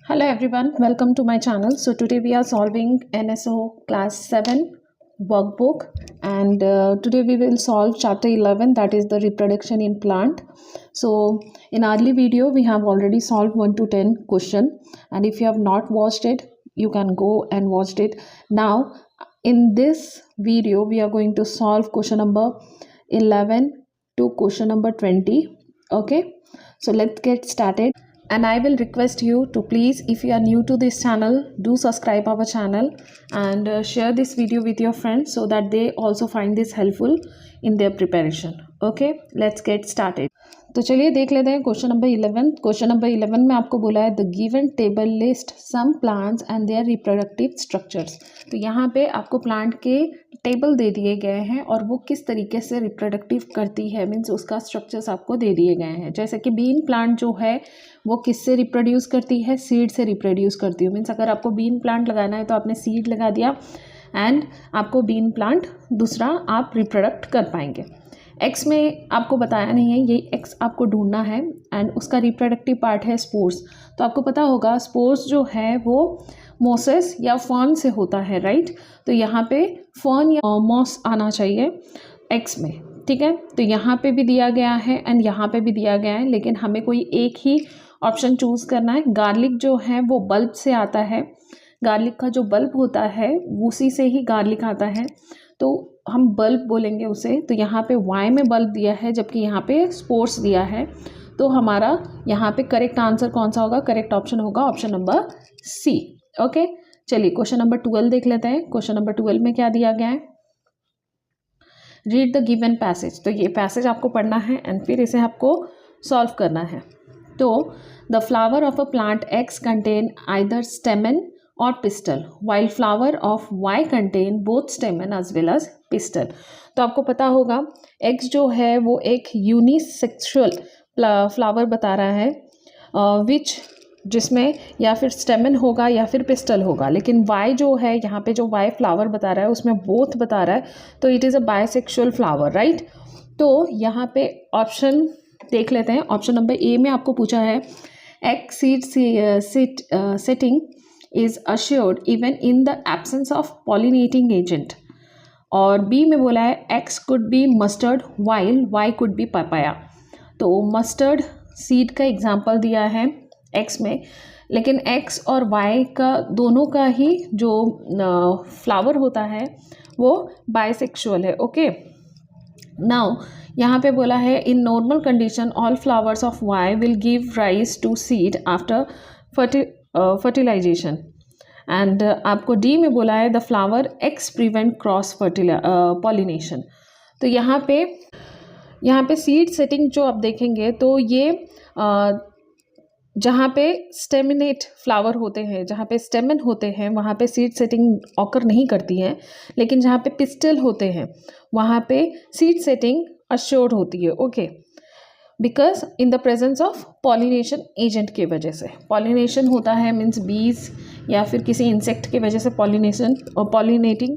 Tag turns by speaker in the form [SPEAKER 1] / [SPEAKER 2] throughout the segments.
[SPEAKER 1] Hello everyone, welcome to my channel. So today we are solving NSO class 7 workbook and today we will solve chapter 11, that is the reproduction in plant. So in early video we have already solved 1 to 10 question, and if you have not watched it you can go and watch it. Now in this video we are going to solve question number 11 to question number 20. Okay, so let's get started. And I will request you to please, if you are new to this channel, do subscribe our channel and share this video with your friends so that they also find this helpful in their preparation. Okay, let's get started. तो चलिए देख लेते हैं question number 11. Question number 11 में आपको बोला है the given table list some plants and their reproductive structures. तो यहाँ पे आपको प्लांट के टेबल दे दिए गए हैं और वो किस तरीके से रिप्रोडक्टिव करती है, मीन्स उसका स्ट्रक्चर्स आपको दे दिए गए हैं. जैसे कि बीन प्लांट जो है वो किससे रिप्रोड्यूस करती है, सीड से रिप्रोड्यूस करती है. मीन्स अगर आपको बीन प्लांट लगाना है तो आपने सीड लगा दिया एंड आपको बीन प्लांट दूसरा आप रिप्रोडक्ट कर पाएंगे. एक्स में आपको बताया नहीं है, ये एक्स आपको ढूंढना है एंड उसका रिप्रोडक्टिव पार्ट है स्पोर्स. तो आपको पता होगा स्पोर्स जो है वो मोसेस या फर्न से होता है, राइट. तो यहाँ पे फर्न या मॉस आना चाहिए एक्स में, ठीक है. तो यहाँ पे भी दिया गया है एंड यहाँ पे भी दिया गया है, लेकिन हमें कोई एक ही ऑप्शन चूज़ करना है. गार्लिक जो है वो बल्ब से आता है, गार्लिक का जो बल्ब होता है उसी से ही गार्लिक आता है, तो हम बल्ब बोलेंगे उसे. तो यहाँ पे वाई में बल्ब दिया है जबकि यहाँ पे स्पोर्स दिया है. तो हमारा यहाँ पे करेक्ट आंसर कौन सा होगा, करेक्ट ऑप्शन होगा ऑप्शन नंबर सी. ओके, चलिए क्वेश्चन नंबर 12 देख लेते हैं. क्वेश्चन नंबर 12 में क्या दिया गया है, रीड द गिवन पैसेज. तो ये पैसेज आपको पढ़ना है एंड फिर इसे आपको सॉल्व करना है. तो the flower of a plant x contain either स्टेमन और pistol while flower of Y contain both stamen as well as pistil. तो आपको पता होगा X जो है वो एक यूनिसेक्सुअल फ्लावर बता रहा है विच जिसमें या फिर स्टेमन होगा या फिर पिस्टल होगा, लेकिन Y जो है यहाँ पे जो Y फ्लावर बता रहा है उसमें बोथ बता रहा है, तो it is a bisexual flower, right. तो यहाँ पे ऑप्शन देख लेते हैं. ऑप्शन नंबर ए में आपको पूछा है X seed setting is assured even in the absence of pollinating agent. और बी में बोला है X could be mustard while Y could be papaya. तो मस्टर्ड सीड का एग्जाम्पल दिया है X में, लेकिन X और Y का दोनों का ही जो फ्लावर होता है वो बायसेक्सुअल है. ओके, नाउ यहाँ पे बोला है in normal condition all flowers of Y will give rise to seed after fertilisation. And आपको डी में बोला है the flower X prevent cross pollination. तो यहाँ पे सीड सेटिंग जो आप देखेंगे तो ये जहाँ पे स्टेमिनेट फ्लावर होते हैं, जहाँ पे स्टेमन होते हैं वहाँ पे सीड सेटिंग ऑकर नहीं करती है, लेकिन जहाँ पे पिस्टल होते हैं वहाँ पे सीड सेटिंग अश्योर्ड होती है. Okay, because in the presence of pollination agent के वजह से. पॉलिनेशन होता है मीन्स बीज या फिर किसी इंसेक्ट के वजह से पॉलिनेशन और पॉलिनेटिंग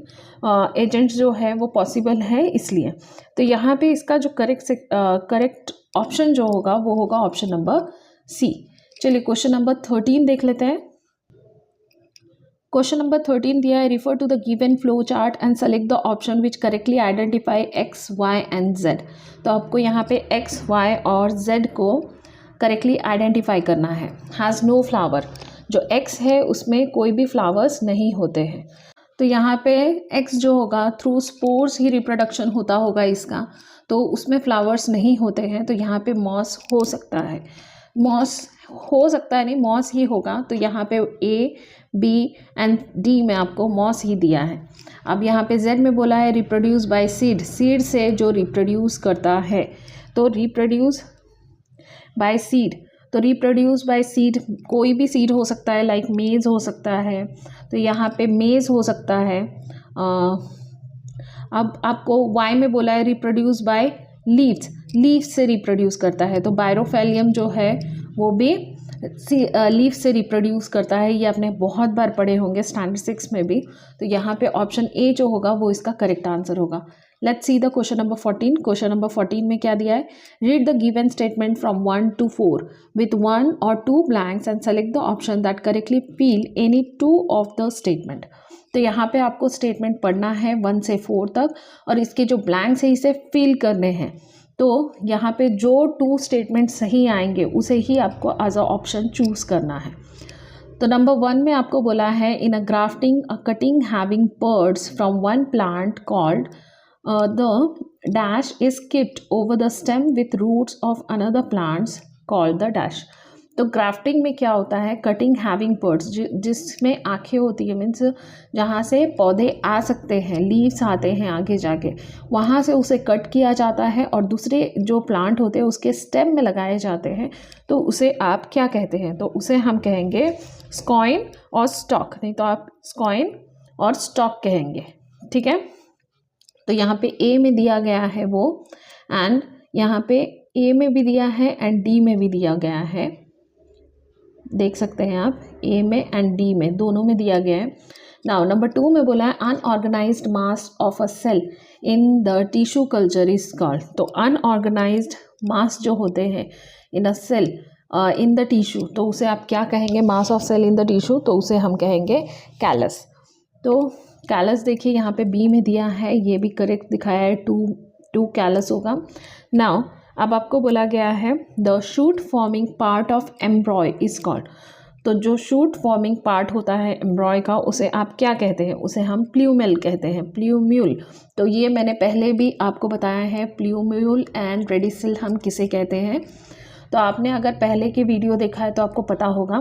[SPEAKER 1] एजेंट जो है वो पॉसिबल है, इसलिए. तो यहाँ पे इसका जो करेक्ट ऑप्शन जो होगा वो होगा ऑप्शन नंबर सी. चलिए क्वेश्चन नंबर 13 देख लेते हैं. क्वेश्चन नंबर 13 दिया है refer to the given flow chart and select the option which correctly identify X Y and Z. तो आपको यहाँ पे एक्स वाई और जेड को करेक्टली आइडेंटिफाई करना है. हैज़ नो फ्लावर, जो एक्स है उसमें कोई भी फ्लावर्स नहीं होते हैं. तो यहाँ पे एक्स जो होगा थ्रू स्पोर्स ही रिप्रोडक्शन होता होगा इसका, तो उसमें फ्लावर्स नहीं होते हैं. तो यहाँ पे मॉस हो सकता है, मॉस हो सकता है नहीं, मॉस ही होगा. तो यहाँ पे ए बी एंड डी में आपको मॉस ही दिया है. अब यहाँ पे जेड में बोला है रिप्रोड्यूस बाय सीड, सीड से जो रिप्रोड्यूस करता है. तो रिप्रोड्यूस बाय सीड, तो रिप्रोड्यूस बाय सीड कोई भी सीड हो सकता है, लाइक मेज हो सकता है. तो यहाँ पे मेज हो सकता है. अब आपको वाई में बोला है रिप्रोड्यूस बाय लीव्स, लीव्स से रिप्रोड्यूस करता है. तो बायरोफेलियम जो है वो भी लीफ से रिप्रोड्यूस करता है. ये आपने बहुत बार पढ़े होंगे स्टैंडर्ड 6 में भी. तो यहाँ पे ऑप्शन ए जो होगा वो इसका करेक्ट आंसर होगा. Let's see the question number 14. Question number 14 में क्या दिया है, read the given statement from 1 to 4 with 1 or 2 blanks and select the option that correctly fill any 2 of the statement. तो यहाँ पे आपको स्टेटमेंट पढ़ना है 1 से 4 तक और इसके जो ब्लैंक्स है इसे फिल करने हैं. तो यहाँ पे जो 2 स्टेटमेंट सही आएंगे उसे ही आपको एज अ ऑप्शन चूज करना है. तो नंबर 1 में आपको बोला है, in a grafting a cutting having buds from one plant called the dash is skipped over the stem with roots of another plants called the dash. तो grafting में क्या होता है, कटिंग हैविंग पर्ड्स जिसमें आँखें होती है, मीन्स जहाँ से पौधे आ सकते हैं, लीव्स आते हैं आगे जाके, वहाँ से उसे कट किया जाता है और दूसरे जो प्लांट होते हैं उसके स्टेम में लगाए जाते हैं. तो उसे आप क्या कहते हैं, तो उसे हम कहेंगे स्कॉइन और स्टॉक, नहीं तो आप स्कॉइन और स्टॉक कहेंगे. ठीक है, तो यहाँ पे ए में दिया गया है वो, एंड यहाँ पे ए में भी दिया है एंड डी में भी दिया गया है. देख सकते हैं आप, ए में एंड डी में दोनों में दिया गया है. नाउ नंबर 2 में बोला है unorganised mass of a cell in the tissue culture is called. तो अनऑर्गेनाइज्ड मास जो होते हैं in a cell in the tissue, तो उसे आप क्या कहेंगे, mass of cell in the tissue, तो उसे हम कहेंगे कैलस. तो कैलस देखिए यहाँ पे बी में दिया है, ये भी करेक्ट दिखाया है, 2 कैलस होगा. नाउ अब आपको बोला गया है the shoot forming part of एम्ब्रॉय is called. तो जो शूट फॉर्मिंग पार्ट होता है एम्ब्रॉय का, उसे आप क्या कहते हैं, उसे हम प्ल्यूमेल कहते हैं, प्ल्यूम्यूल. तो ये मैंने पहले भी आपको बताया है, प्ल्यूम्यूल एंड रेडिसिल हम किसे कहते हैं. तो आपने अगर पहले की वीडियो देखा है तो आपको पता होगा,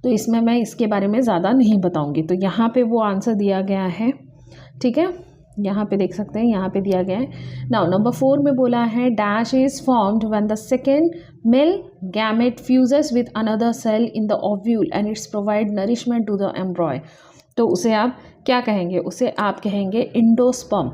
[SPEAKER 1] तो इसमें मैं इसके बारे में ज़्यादा नहीं बताऊंगी. तो यहाँ पे वो आंसर दिया गया है. ठीक है, यहाँ पे देख सकते हैं, यहाँ पे दिया गया है. नाउ नंबर 4 में बोला है dash is formed when the second male gamete fuses with another cell in the ovule and its provide nourishment to the embryo. तो उसे आप क्या कहेंगे, उसे आप कहेंगे इंडोस्पर्म,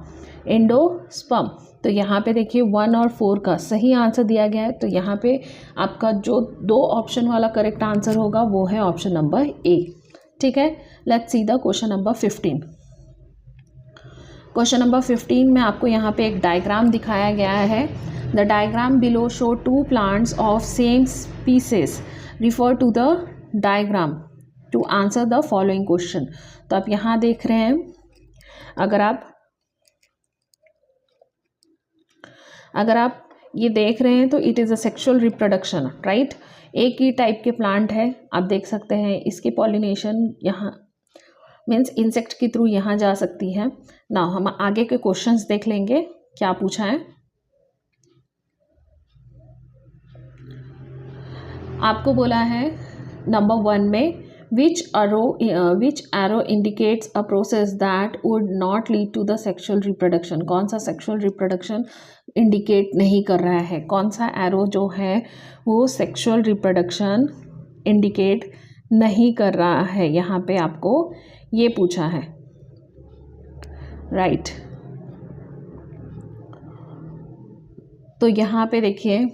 [SPEAKER 1] इंडोस्पर्म. तो यहाँ पे देखिए 1 और 4 का सही आंसर दिया गया है. तो यहाँ पे आपका जो 2 ऑप्शन वाला करेक्ट आंसर होगा वो है ऑप्शन नंबर ए. ठीक है, let's see the question number 15. Question number 15 में आपको यहाँ पे एक डायग्राम दिखाया गया है. The diagram below show 2 plants of same species, refer to the diagram to answer the following question. तो आप यहाँ देख रहे हैं, अगर आप ये देख रहे हैं तो it is a sexual reproduction, right. एक ही टाइप के प्लांट है, आप देख सकते हैं. इसकी पॉलिनेशन यहाँ मीन्स इंसेक्ट के थ्रू यहाँ जा सकती है. ना हम आगे के क्वेश्चंस देख लेंगे क्या पूछा है. आपको बोला है नंबर 1 में which arrow indicates a process that would not lead to the sexual reproduction. कौन सा सेक्सुअल रिप्रोडक्शन इंडिकेट नहीं कर रहा है, कौन सा एरो जो है वो सेक्सुअल रिप्रोडक्शन इंडिकेट नहीं कर रहा है, यहाँ पे आपको ये पूछा है, राइट. तो यहाँ पे देखिए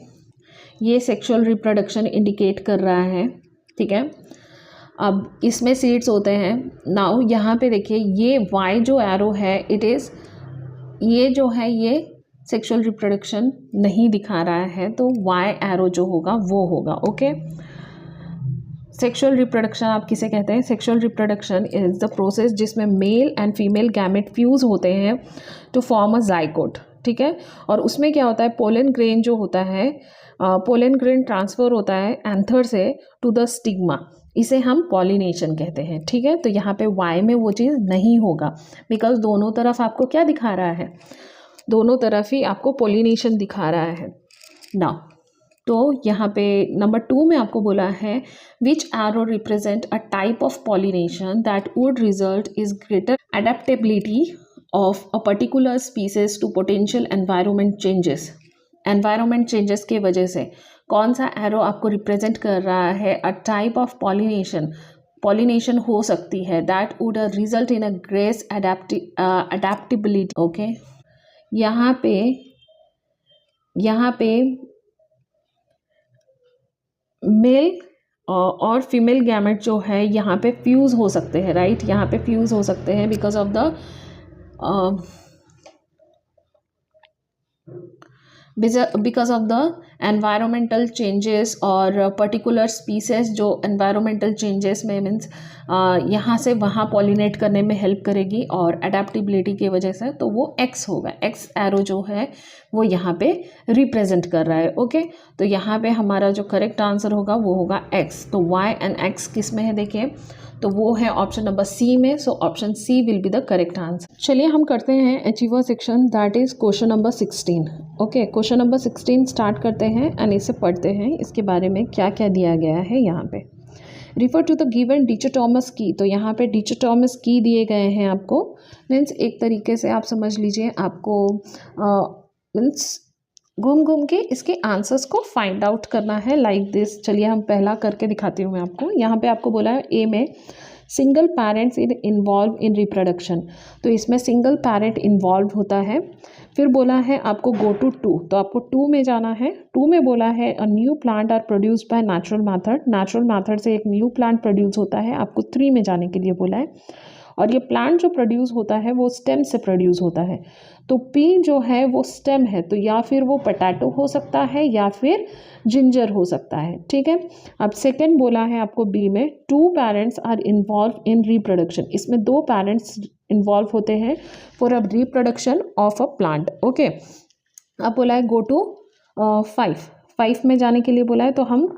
[SPEAKER 1] ये सेक्सुअल रिप्रोडक्शन इंडिकेट कर रहा है. ठीक है, अब इसमें सीड्स होते हैं. नाउ यहाँ पे देखिए ये वाई जो एरो है, इट इज़, ये जो है ये सेक्सुअल रिप्रोडक्शन नहीं दिखा रहा है, तो वाई एरो जो होगा वो होगा. ओके, सेक्सुअल रिप्रोडक्शन आप किसे कहते हैं, sexual reproduction is the process जिसमें male and female gamete fuse होते हैं टू फॉर्म अ जाइगोट. ठीक है, और उसमें क्या होता है, पोलन ग्रेन जो होता है, पोलन ग्रेन ट्रांसफ़र होता है एंथर से टू द स्टिग्मा, इसे हम पॉलिनेशन कहते हैं. ठीक है, तो यहाँ पे वाई में वो चीज़ नहीं होगा, बिकॉज दोनों तरफ आपको क्या दिखा रहा है, दोनों तरफ ही आपको पॉलिनेशन दिखा रहा है ना. तो यहाँ पे नंबर 2 में आपको बोला है which arrow represent a type of pollination that would result is greater adaptability of a particular species to potential environment changes. Environment changes के वजह से कौन सा एरो आपको रिप्रेजेंट कर रहा है, अ टाइप ऑफ पॉलिनेशन हो सकती है that would result in a grace adaptability. Okay, यहाँ पे मेल और फीमेल गैमेट जो है यहाँ पे फ्यूज़ हो सकते हैं, राइट. यहाँ पे फ्यूज़ हो सकते हैं because of the because of the environmental changes और पर्टिकुलर स्पीसीज जो एनवायरमेंटल चेंजेस में मीन्स यहाँ से वहाँ पॉलिनेट करने में हेल्प करेगी और अडेप्टिबिलिटी की वजह से, तो वो एक्स होगा। एक्स एरो जो है वो यहाँ पे रिप्रेजेंट कर रहा है। ओके, तो यहाँ पे हमारा जो करेक्ट आंसर होगा वो होगा एक्स। तो वाई एंड एक्स किस में है देखिए, तो वो है ऑप्शन नंबर सी में। So option C will be the correct answer. चलिए हम करते हैं achiever section, that is question number 16। Okay, question number 16 start करते हैं एंड इसे पढ़ते हैं, इसके बारे में क्या क्या दिया गया है यहाँ पे। रिफर टू द गिवन डिचोटोमस की, तो यहाँ पे डिचोटोमस की दिए गए हैं आपको। मीन्स एक तरीके से आप समझ लीजिए, आपको मीन्स घूम घूम के इसके आंसर्स को फाइंड आउट करना है लाइक दिस। चलिए हम पहला करके दिखाती हूँ मैं आपको। यहाँ पे आपको बोला है ए में single parents involve in reproduction, तो इसमें सिंगल पेरेंट इन्वॉल्व होता है। फिर बोला है आपको गो टू 2, तो आपको 2 में जाना है। 2 में बोला है a new plant are produced by natural method, natural method से एक न्यू प्लांट प्रोड्यूस होता है, आपको 3 में जाने के लिए बोला है। और ये प्लांट जो प्रोड्यूस होता है वो स्टेम से प्रोड्यूस होता है, तो पी जो है वो स्टेम है, तो या फिर वो पोटैटो हो सकता है या फिर जिंजर हो सकता है। ठीक है, अब सेकंड बोला है आपको बी में 2 parents are involve in reproduction, इसमें 2 पेरेंट्स इन्वॉल्व होते हैं for a reproduction of a plant. Okay, अब बोला है गो टू 5 में जाने के लिए बोला है, तो हम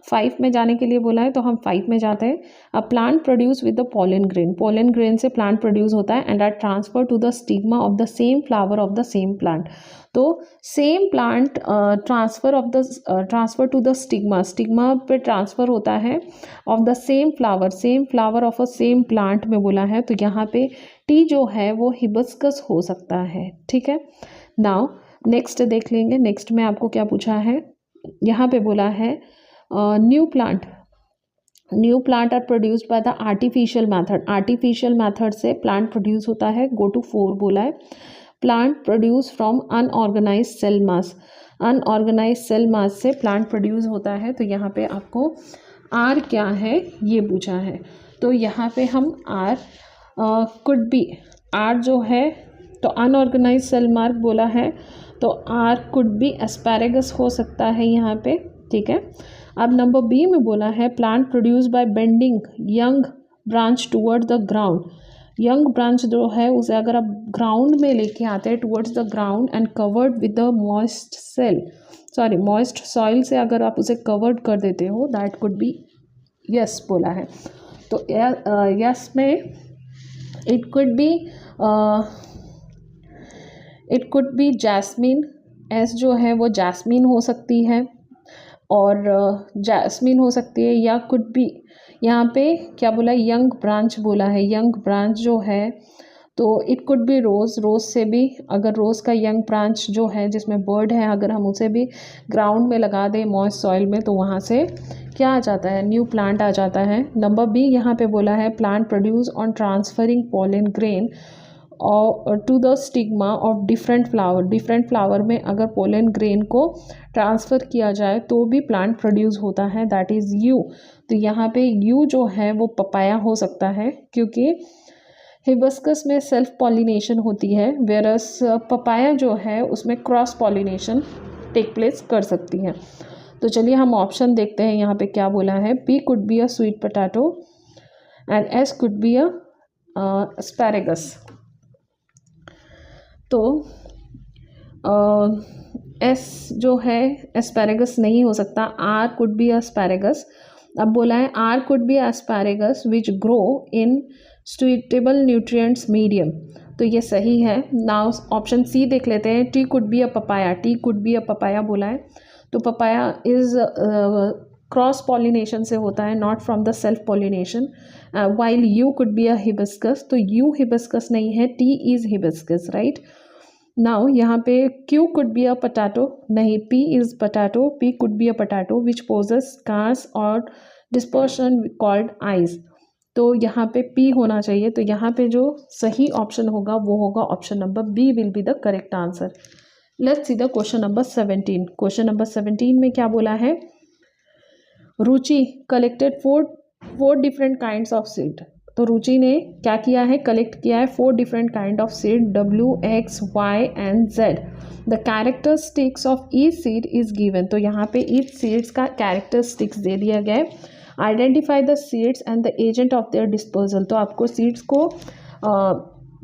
[SPEAKER 1] 5 में जाने के लिए बोला है, तो हम 5 में जाते हैं। A plant produce with the pollen grain, pollen grain से प्लांट प्रोड्यूस होता है and are transfer to the stigma of the same flower of the same plant, तो same plant transfer to the stigma, stigma पे transfer होता है of the same flower of a same plant में बोला है, तो यहाँ पे टी जो है वो हिबिस्कस हो सकता है। ठीक है, नाउ नेक्स्ट देख लेंगे। नेक्स्ट में आपको क्या पूछा है, यहाँ पे बोला है new plant are produced by the artificial method, artificial method से प्लांट प्रोड्यूस होता है। गो टू 4 बोला है plant produce from unorganised cell mass, unorganised cell mass से प्लांट प्रोड्यूस होता है, तो यहाँ पे आपको आर क्या है ये पूछा है, तो यहाँ पे हम आर कुड बी, आर जो है तो अनऑर्गेनाइज सेल मार्क बोला है, तो आर कुड बी एस्पैरेगस हो सकता है यहाँ पे। ठीक है, अब नंबर बी में बोला है plant produce by bending young branch toward the ground, young branch जो है उसे अगर आप ग्राउंड में लेके आते हैं towards the ground and covered with the moist soil से अगर आप उसे कवर्ड कर देते हो, दैट कुड बी यस बोला है। तो यस में it could be jasmine, S जो है वो जैस्मीन हो सकती है और जैस्मीन हो सकती है, या कुड बी यहाँ पे क्या बोला है यंग ब्रांच बोला है, यंग ब्रांच जो है तो इट कुड बी रोज़, रोज़ से भी अगर रोज़ का यंग ब्रांच जो है जिसमें बर्ड है अगर हम उसे भी ग्राउंड में लगा दें मॉइस्ट सॉइल में, तो वहाँ से क्या आ जाता है न्यू प्लांट आ जाता है। नंबर बी यहाँ पे बोला है plant produce on transferring pollen grain और to the stigma of different flower में अगर पोलन ग्रेन को ट्रांसफ़र किया जाए तो भी प्लांट प्रोड्यूस होता है, दैट इज़ यू। तो यहाँ पे यू जो है वो पपाया हो सकता है क्योंकि हिबिस्कस में सेल्फ पॉलिनेशन होती है, वेरस पपाया जो है उसमें क्रॉस पॉलिनेशन टेक प्लेस कर सकती है। तो चलिए हम ऑप्शन देखते हैं यहाँ पे क्या बोला है। P could be a sweet potato and S could be a asparagus. तो एस जो है एस्पैरेगस नहीं हो सकता, आर कुड बी एस्पैरेगस। अब बोला है R could be asparagus which grow in suitable nutrients medium, तो ये सही है। नाउ ऑप्शन सी देख लेते हैं। T could be a papaya, T could be a papaya बोला है, तो पपाया इज़ क्रॉस पॉलिनेशन से होता है, not from the self pollination. While U could be a hibiscus, तो यू हिबिस्कस नहीं है, T is hibiscus, right. Now यहाँ पे Q could be a potato, नहीं, P is potato, P could be a potato which possess scars और dispersion called eyes, तो यहाँ पे पी होना चाहिए। तो यहाँ पे जो सही ऑप्शन होगा वो होगा option number B will be the correct answer. Let's see the question number 17। Question number 17 में क्या बोला है, Ruchi collected four different kinds of seed, तो रुचि ने क्या किया है, कलेक्ट किया है 4 different kind of seed W, X, Y and Z। The characteristics of each seed is given. तो यहाँ पे ईच सीड्स का कैरेक्टरिस्टिक्स दे दिया गया है। Identify the seeds and the agent of their disposal. तो आपको सीड्स को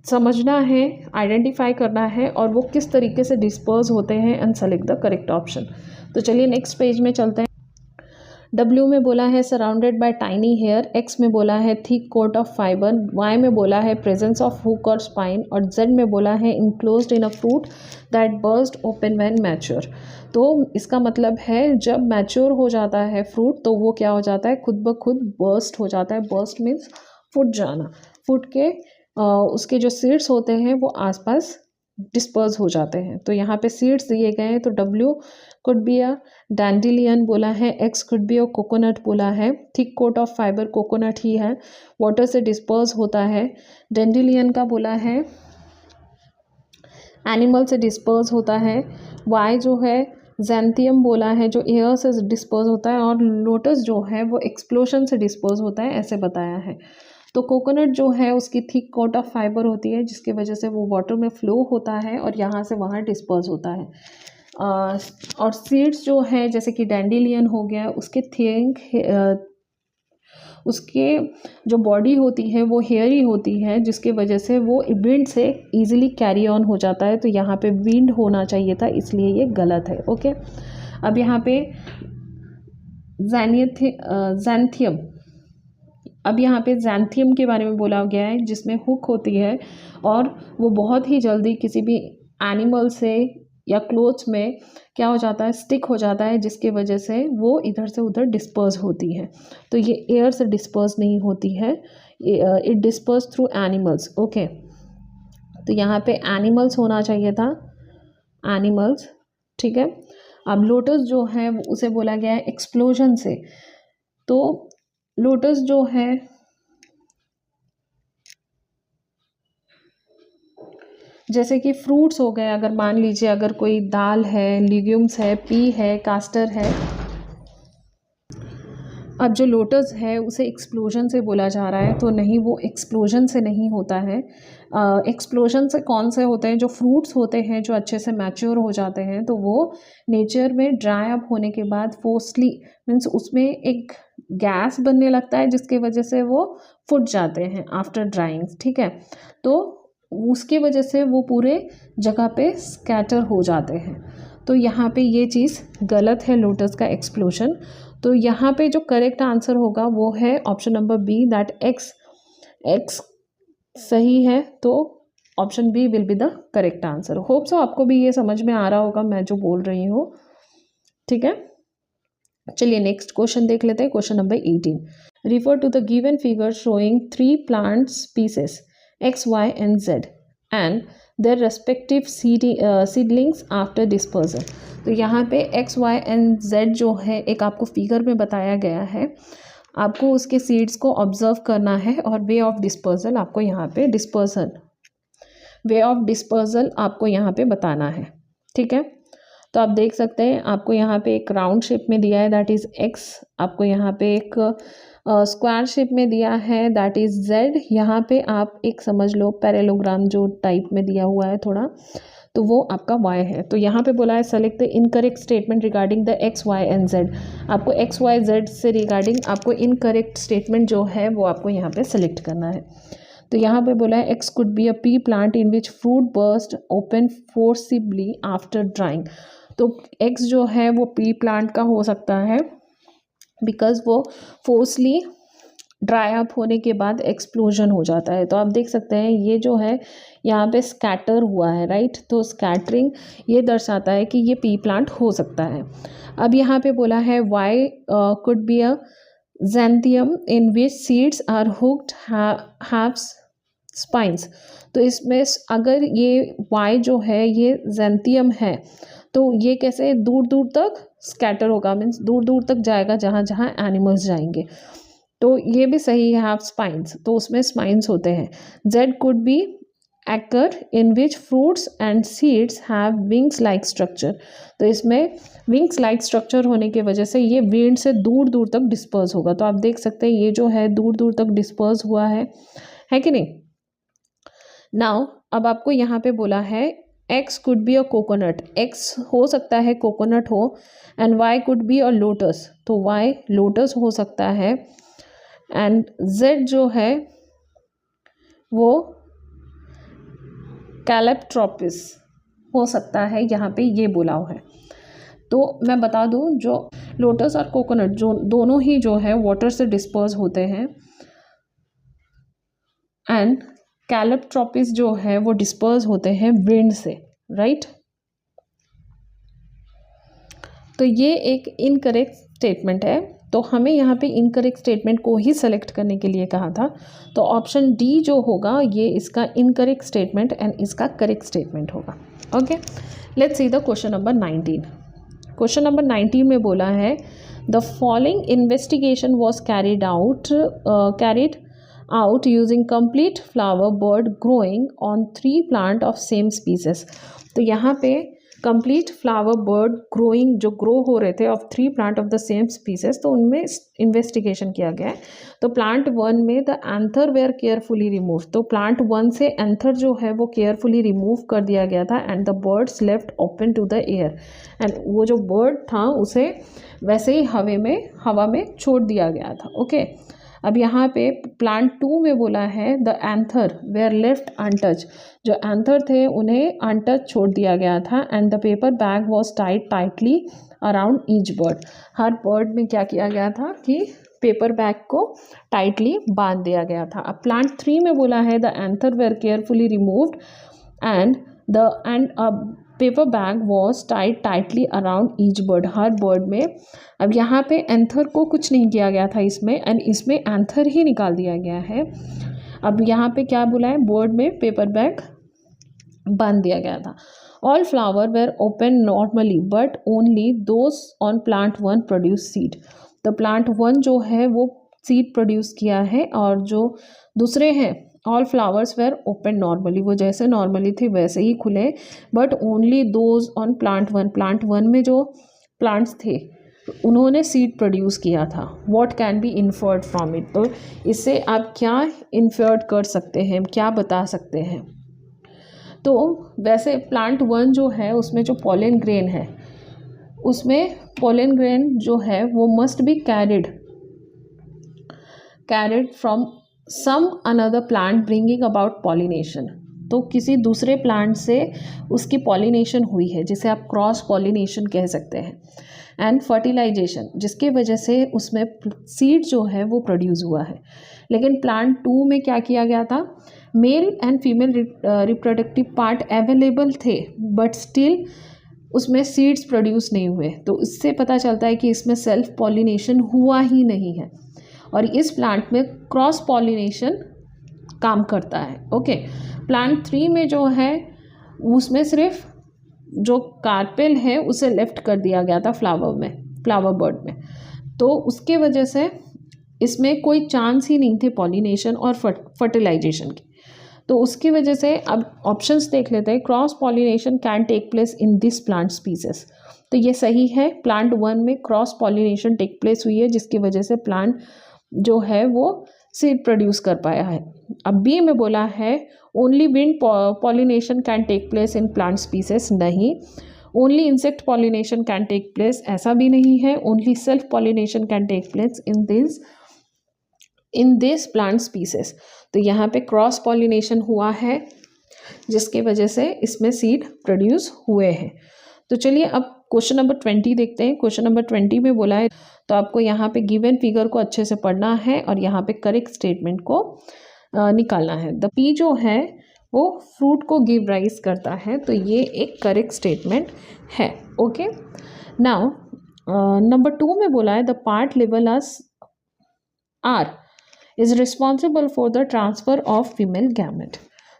[SPEAKER 1] समझना है, आइडेंटिफाई करना है और वो किस तरीके से डिस्पोज होते हैं and select the correct option. तो चलिए नेक्स्ट पेज में चलते हैं। W में बोला है surrounded by tiny hair, X में बोला है thick coat of fibre, Y में बोला है प्रेजेंस ऑफ हुक और स्पाइन और Z में बोला है enclosed in a fruit that burst open when mature. तो इसका मतलब है जब मैच्योर हो जाता है फ्रूट तो वो क्या हो जाता है, खुद ब खुद बर्स्ट हो जाता है। बर्स्ट मीन्स फूट जाना, फूट के उसके जो सीड्स होते हैं वो आसपास डिस्पर्स हो जाते हैं। तो यहाँ पे सीड्स दिए गए हैं। तो W could be a dandelion बोला है, X could be a coconut बोला है, thick coat of fibre coconut ही है, वाटर से डिस्पर्स होता है। डैंडिलियन का बोला है एनिमल से डिस्पर्स होता है। Y जो है जैंथियम बोला है जो एयर से डिस्पर्स होता है और लोटस जो है वो एक्सप्लोजन से डिस्पर्स होता है, ऐसे बताया है। तो कोकोनट जो है उसकी थिक कोट ऑफ फाइबर होती है जिसकी वजह से वो वाटर में फ्लो होता है और यहाँ से वहाँ डिस्पर्स होता है। और सीड्स जो है जैसे कि डैंडिलियन हो गया, उसके उसके जो बॉडी होती है वो हेयरी होती है जिसकी वजह से वो विंड से इजीली कैरी ऑन हो जाता है। तो यहाँ पे विंड होना चाहिए था, इसलिए ये गलत है। ओके, अब यहाँ पे जैंथियम, अब यहाँ पे जैंथियम के बारे में बोला गया है जिसमें हुक होती है और वो बहुत ही जल्दी किसी भी एनिमल से या क्लोथ्स में क्या हो जाता है, स्टिक हो जाता है जिसकी वजह से वो इधर से उधर डिस्पर्स होती है। तो ये एयर से डिस्पर्स नहीं होती है, it disperse through animals. Okay, तो यहाँ पे एनिमल्स होना चाहिए था, एनिमल्स, ठीक है। अब लोटस जो है उसे बोला गया है एक्सप्लोजन से। तो लोटस जो है जैसे कि फ्रूट्स हो गए, अगर मान लीजिए अगर कोई दाल है, लिग्यूम्स है, पी है, कास्टर है, अब जो लोटस है उसे एक्सप्लोजन से बोला जा रहा है, तो नहीं, वो एक्सप्लोजन से नहीं होता है। एक्सप्लोजन से कौन से होते हैं, जो फ्रूट्स होते हैं जो अच्छे से मैच्योर हो जाते हैं तो वो नेचर में ड्राई अप होने के बाद फोर्सली मीन्स उसमें एक गैस बनने लगता है जिसकी वजह से वो फूट जाते हैं आफ्टर ड्राइंग, ठीक है। तो उसकी वजह से वो पूरे जगह पे स्कैटर हो जाते हैं। तो यहाँ पे ये चीज़ गलत है, लोटस का एक्सप्लोजन। तो यहाँ पे जो करेक्ट आंसर होगा वो है option number B, that X सही है। तो option B will be the correct answer. Hope so आपको भी ये समझ में आ रहा होगा मैं जो बोल रही हूँ, ठीक है। चलिए नेक्स्ट क्वेश्चन देख लेते हैं। Question number 18, refer to the given figure showing 3 plant species X, Y and Z and their respective seedlings after dispersal। तो यहाँ पे X, Y and Z जो है एक आपको फिगर में बताया गया है, आपको उसके सीड्स को ऑब्जर्व करना है और वे ऑफ डिस्पर्सल आपको यहाँ पे वे ऑफ डिस्पर्सल आपको यहाँ पे बताना है, ठीक है। तो आप देख सकते हैं आपको यहाँ पे एक राउंड शेप में दिया है दैट इज़ X, आपको यहाँ पे एक स्क्वायर शेप में दिया है दैट इज़ Z, यहाँ पे आप एक समझ लो पैरेललोग्राम जो टाइप में दिया हुआ है थोड़ा, तो वो आपका Y है। तो यहाँ पे बोला है select the incorrect statement regarding the X, Y and Z। आपको X, Y, Z से रिगार्डिंग आपको इनकरेक्ट स्टेटमेंट जो है वो आपको यहाँ पे सेलेक्ट करना है। तो यहाँ पे बोला है X could be a P plant in which fruit burst open forcibly after drawing. तो X जो है वो पी प्लांट का हो सकता है बिकॉज वो फोर्सली ड्राई अप होने के बाद एक्सप्लोजन हो जाता है। तो आप देख सकते हैं ये जो है यहाँ पे स्कैटर हुआ है, राइट। तो स्कैटरिंग ये दर्शाता है कि ये पी प्लांट हो सकता है। अब यहाँ पे बोला है Y could be a xanthium in which seeds are hooked have spines. तो इसमें अगर ये Y जो है ये जैंथियम है तो ये कैसे दूर दूर तक स्कैटर होगा, मीन्स दूर दूर तक जाएगा जहाँ जहाँ एनिमल्स जाएंगे। तो ये भी सही है, हैव स्पाइंस, तो उसमें स्पाइंस होते हैं। Z could be acre in which fruits and seeds have wings like structure. तो इसमें विंग्स लाइक स्ट्रक्चर होने की वजह से ये विंड से दूर दूर तक डिस्पर्स होगा। तो आप देख सकते हैं ये जो है दूर दूर तक डिस्पर्स हुआ है कि नहीं। नाउ अब आपको यहाँ पे बोला है x could be a coconut, x हो सकता है कोकोनट हो, and Y could be a lotus, तो वाई लोटस हो सकता है, एंड जेड जो है वो कैलेप्ट्रोपिस हो सकता है, यहाँ पे ये बोला हुआ है। तो मैं बता दूँ जो लोटस और कोकोनट जो दोनों ही जो है वाटर से डिस्पर्स होते हैं, एंड कैलेप्ट्रोपिस जो है वो डिस्पर्स होते हैं विंड से, राइट। तो ये एक इनकरेक्ट स्टेटमेंट है, तो हमें यहाँ पे इनकरेक्ट स्टेटमेंट को ही सेलेक्ट करने के लिए कहा था। तो ऑप्शन डी जो होगा ये इसका इनकरेक्ट स्टेटमेंट एंड इसका करेक्ट स्टेटमेंट होगा। Okay, let's see the question number 19। Question number 19 में बोला है the following investigation was carried out using complete flower bird growing on 3 plant of same species. तो यहाँ पे कंप्लीट फ्लावर बर्ड ग्रोइंग जो grow हो रहे थे of 3 plant of the same species, तो उनमें इन्वेस्टिगेशन किया गया है। तो प्लांट 1 में the anther were carefully remove, तो प्लांट 1 से एंथर जो है वो केयरफुली रिमूव कर दिया गया था, and the birds left open to the air, and वो जो बर्ड था उसे वैसे ही हवा में छोड़ दिया गया था। ओके, अब यहाँ पे प्लांट 2 में बोला है the anther were left untouch, जो एंथर थे उन्हें अनटच छोड़ दिया गया था, and the paper bag was tied tightly around each bird. हर बर्ड में क्या किया गया था कि पेपर बैग को टाइटली बांध दिया गया था। अब प्लांट 3 में बोला है the anther were carefully removed and paper bag was tied tightly around each bird, हर बर्ड में। अब यहाँ पे एंथर को कुछ नहीं किया गया था इसमें, एंड इसमें एंथर ही निकाल दिया गया है। अब यहाँ पे क्या बोला है, बर्ड में पेपर बैग बांध दिया गया था। All flower were open normally but only those on plant 1 produce seed. तो प्लांट 1 जो है वो सीड प्रोड्यूस किया है, और जो दूसरे हैं all flowers were open normally, वो जैसे नॉर्मली थे वैसे ही खुले, but only those on plant 1, plant 1 में जो प्लांट्स थे उन्होंने सीड प्रोड्यूस किया था। What can be inferred from it, तो इससे आप क्या इन्फर्ड कर सकते हैं, क्या बता सकते हैं। तो वैसे प्लांट 1 जो है उसमें जो पोलन ग्रेन है, उसमें पोलन ग्रेन जो है वो must be carried from some another plant bringing about pollination. तो किसी दूसरे प्लांट से उसकी पॉलिनेशन हुई है, जिसे आप क्रॉस पॉलिनेशन कह सकते हैं, एंड फर्टिलाइजेशन, जिसके वजह से उसमें सीड जो है वो प्रोड्यूस हुआ है। लेकिन प्लांट 2 में क्या किया गया था, mail and female reproductive part available थे, बट स्टिल उसमें सीड्स प्रोड्यूस नहीं हुए। तो इससे पता चलता है कि इसमें सेल्फ पॉलिनेशन हुआ ही नहीं है, और इस प्लांट में क्रॉस पॉलिनेशन काम करता है। ओके, प्लांट 3 में जो है उसमें सिर्फ जो कार्पेल है उसे लेफ्ट कर दिया गया था फ्लावर बर्ड में, तो उसके वजह से इसमें कोई चांस ही नहीं थे पॉलिनेशन और फर्टिलाइजेशन की। तो उसकी वजह से अब ऑप्शंस देख लेते हैं। Cross pollination can take place in this plant species, तो ये सही है। प्लांट 1 में क्रॉस पॉलिनेशन टेक प्लेस हुई है, जिसकी वजह से प्लांट जो है वो सीड प्रोड्यूस कर पाया है। अब बी में बोला है only wind pollination can take place in plant species, नहीं। Only insect pollination can take place, ऐसा भी नहीं है। Only self pollination can take place in this plant species. तो यहाँ पे क्रॉस पॉलिनेशन हुआ है, जिसके वजह से इसमें सीड प्रोड्यूस हुए हैं। तो चलिए अब क्वेश्चन नंबर 20 देखते हैं। क्वेश्चन नंबर 20 में बोला है, तो आपको यहाँ पे गिवन फिगर को अच्छे से पढ़ना है और यहाँ पे करेक्ट स्टेटमेंट को निकालना है। द पी जो है वो फ्रूट को गिव राइज करता है, तो ये एक करेक्ट स्टेटमेंट है। ओके, नाउ नंबर 2 में बोला है द पार्ट लेवल R is responsible for the transfer of female gamete.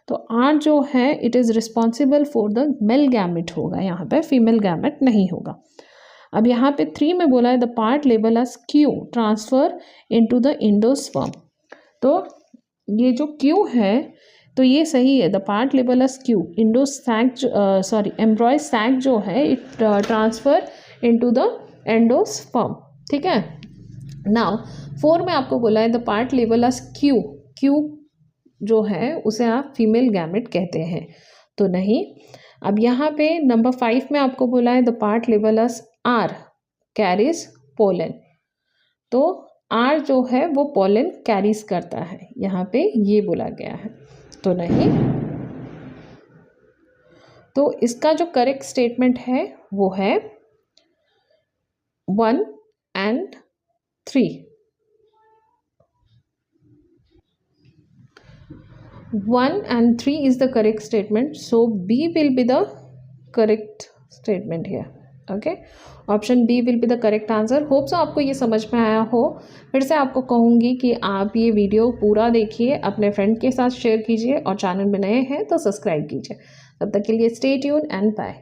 [SPEAKER 1] तो आर जो है it is responsible for the male gamete होगा, यहाँ पे फीमेल गैमेट नहीं होगा। अब यहाँ पे 3 में बोला है the part label as Q transfer into the endosperm. तो ये जो क्यू है तो ये सही है, the part label as Q, embryo sac जो है it transfer into the endosperm, ठीक है। नाउ 4 में आपको बोला है the part label as Q, Q जो है उसे आप फीमेल गैमेट कहते हैं, तो नहीं। अब यहाँ पे नंबर 5 में आपको बोला है the part label as R, carries pollen, तो आर जो है वो पोलन कैरीज करता है, यहाँ पे ये बोला गया है, तो नहीं। तो इसका जो करेक्ट स्टेटमेंट है वो है 1 and 3। 1 and 3 is the correct statement, so B will be the correct statement here, okay, option B will be the correct answer। Hope so आपको ये समझ में आया हो। फिर से आपको कहूँगी कि आप ये वीडियो पूरा देखिए, अपने फ्रेंड के साथ शेयर कीजिए और चैनल में नए हैं तो सब्सक्राइब कीजिए। तब तक के लिए स्टे ट्यून एंड बाय।